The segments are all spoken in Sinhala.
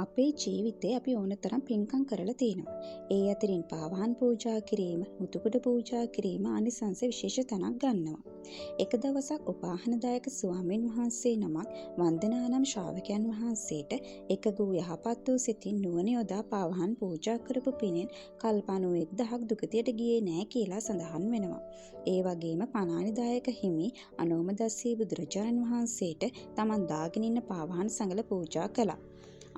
අපේ ජීවිතේ අපි ඕනතරම් පින්කම් කරලා තියෙනවා. ඒ අතරින් පාවහන් පූජා කිරීම, මුතුකුඩ පූජා කිරීම ආනිසංස විශේෂ තැනක් ගන්නවා. එක දවසක් උපාහනදායක ස්වාමීන් වහන්සේ නමක් වන්දනා නම් ශ්‍රාවකයන් වහන්සේට එක වූ යහපත් වූ සිතින් නුවණ යොදා පාවහන් පූජා කරපු පිනෙන් කල්ප 91,000ක් දුගතියට ගියේ නෑ කියලා සඳහන් වෙනවා. ඒ වගේම පනානිදායක හිමි අනෝමදස්සී බුදුරජාණන් වහන්සේට තමන් දාගෙන ඉන්න පාවහන් සඟල පූජා කළා.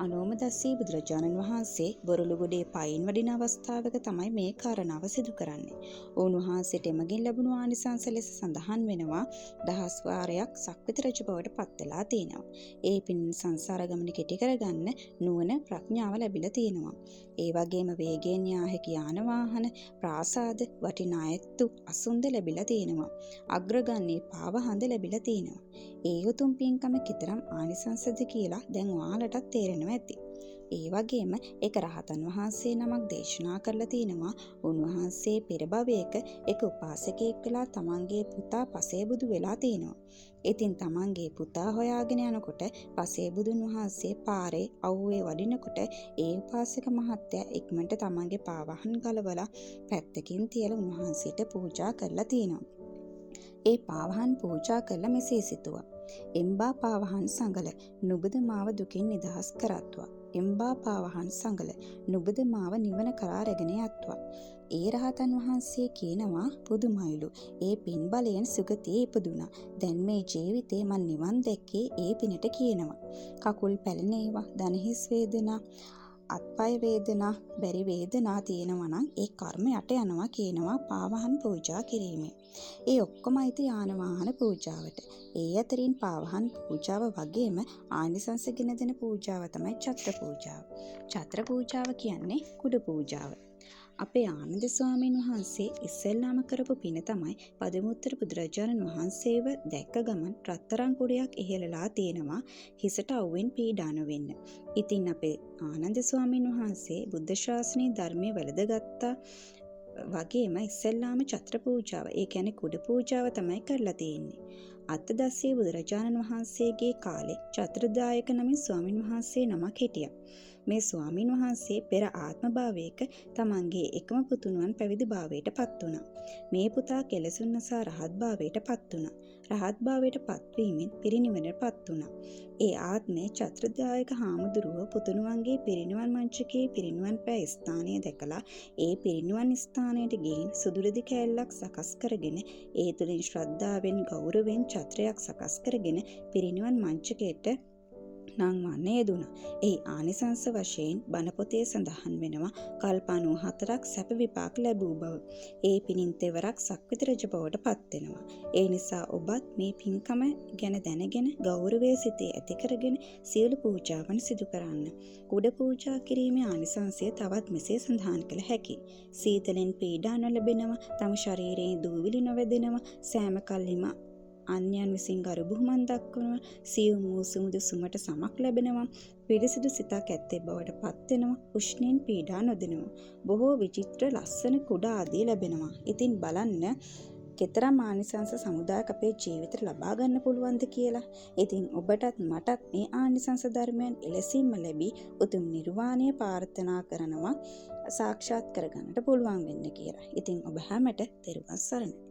අනෝමදස්සී බුදුරජාණන් වහන්සේ බොරළුගොඩේ පයින් වඩින අවස්ථාවක තමයි මේ කාරණාව සිදු කරන්නේ. උන්වහන්සේට එමගින් ලැබුණු ආනිසංස ලෙස සඳහන් වෙනවා 10 වාරයක් සක්විති රජ බවට පත් වෙලා තියෙනවා. ඒ පින් සංසාර ගමන කෙටි කරගන්න නුවණ ප්‍රඥාව ලැබිලා තියෙනවා. ඒ වගේම වේගයෙන් යා හැකි යාන වාහන, ප්‍රාසාද, වටිනා ඇත්තු අසුන්ද ලැබිලා තියෙනවා. අග්‍රගන්නේ පාවහඳ ලැබිලා තියෙනවා. ඒ උතුම් පින්කම කිතරම් ආනිසංසද කියලා දැන් ඔයාලටත් තේරෙනවා ඇති. ඒ වගේම එක රහතන් වහන්සේ නමක් දේශනා කරලා තිනවා උන්වහන්සේ පෙර භවයක එක උපාසකයෙක් වෙලා තමන්ගේ පුතා පසේබුදු වෙලා තිනවා. ඉතින් තමන්ගේ පුතා හොයාගෙන යනකොට පසේබුදුන් වහන්සේ පාරේ අවුවේ වඩිනකොට ඒ උපාසක මහත්තයා ඉක්මනට තමන්ගේ පාවහන් ගලවලා පැත්තකින් තියලා උන්වහන්සේට පූජා කරලා තිනවා. ඒ පාවහන් පූජා කළ මෙසේ සිතුවා. එම්බා පාවහන් සඟල නුබද මාව දුකින් නිදහස් කරත්වා. එම්බා පාවහන් සඟල නුබද මාව නිවන කරා රැගෙන යත්වා. ඒ රහතන් වහන්සේ කියනවා පුදුමයිලු. ඒ පින් බලයෙන් සුගතියේ ඉපදුණා. දැන් මේ ජීවිතේ මන් නිවන් දැක්කේ ඒ පිනට කියනවා. කකුල් පැලෙනේවා, දනහිස් වේදනා, අත්පය වේදනා, බැරි වේදනා තියෙනවා නම් ඒ කර්ම යට යනවා කියනවා පාවහන් පූජා කිරීමෙන්. ඒ ඔක්කොම අයිති යාන වාහන පූජාවට. ඒ අතරින් පාවහන් පූජාව වගේම ආනිසංස ගෙන දෙන පූජාව තමයි ඡත්‍ර පූජාව. ඡත්‍ර පූජාව කියන්නේ කුඩ පූජාව. අපේ ආනන්ද ස්වාමීන් වහන්සේ ඉස්සෙල්ලාම කරපු පින තමයි පදමුත්තර බුදුරජාණන් වහන්සේව දැක්ක ගමන් රත්තරන් කුඩයක් ඉහළලා තියෙනවා හිසට අවුවෙන් පීඩා නොවෙන්න. ඉතින් අපේ ආනන්ද ස්වාමීන් වහන්සේ බුද්ධ ශාසනයේ ධර්මයේ වැළඳගත්තා වගේම ඉස්සෙල්ලාම ඡත්‍ර පූජාව, ඒ කියන්නේ කුඩ පූජාව තමයි කරලා තියෙන්නේ. අත්තදස්සේ බුදුරජාණන් වහන්සේගේ කාලේ ඡත්‍රදායක නමින් ස්වාමීන් වහන්සේ නමක් හිටියා. මේ ස්වාමීන් වහන්සේ පෙර ආත්ම භාවයක තමන්ගේ එකම පුතුණුවන් පැවිදි භාවයට පත් වුණා. මේ පුතා කෙලසුන් නසා රහත් භාවයට පත් වුණා. රහත් භාවයට පත්වීමෙන් පිරිනිවනට පත් වුණා. ඒ ආත්මේ ඡත්‍රදායක හාමුදුරුව පුතුණුවන්ගේ පිරිනිවන් මංචකයේ පිරිනිවන් පෑ ස්ථානය දැකලා ඒ පිරිනිවන් ස්ථානයට ගිහින් සුදුරදි කෑල්ලක් සකස් කරගෙන ඒ තුලින් ශ්‍රද්ධාවෙන් ගෞරවයෙන් ඡත්‍රයක් සකස් කරගෙන පිරිනිවන් මංචකයට නංවන්න යෙදුණා. ඒ ආනිසංස වශයෙන් බණ පොතේ සඳහන් වෙනවා කල්ප 94ක් සැප විපාක ලැබූ බව. ඒ පිනින් තෙවරක් සක්විති රජ බවට පත් වෙනවා. ඒ නිසා ඔබත් මේ පින්කම ගැන දැනගෙන ගෞරවයේ සිටේ ඇති කරගෙන සියලු පූජාවන් සිදු කරන්න. කුඩ පූජා කිරීමේ ආනිසංසය තවත් මෙසේ සඳහන් කළ හැකියි. සීතලෙන් පීඩා නොලැබෙනවා, තම ශරීරයේ දූවිලි නොවැදෙනවා, සෑම කල්හිම අන්‍යයන් විසින් ගරු බුහුමන් දක්වනවා, සියුම් වූ සුමුදු සුමට සමක් ලැබෙනවා, පිරිසිදු සිතක් ඇත්තේ බවට පත් වෙනවා, උෂ්ණයෙන් පීඩා නොදෙනවා, බොහෝ විචිත්‍ර ලස්සන කුඩා ආදී ලැබෙනවා. ඉතින් බලන්න කෙතරම් ආනිසංස සමුදායක් අපේ ජීවිතේ ලබා ගන්න පුළුවන්ද කියලා. ඉතින් ඔබටත් මටත් මේ ආනිසංස ධර්මයන් එලෙසින්ම ලැබී උතුම් නිර්වාණය ප්‍රාර්ථනා කරනවා සාක්ෂාත් කරගන්නට පුළුවන් වෙන්න කියලා. ඉතින් ඔබ හැමට තෙරුවන් සරණයි.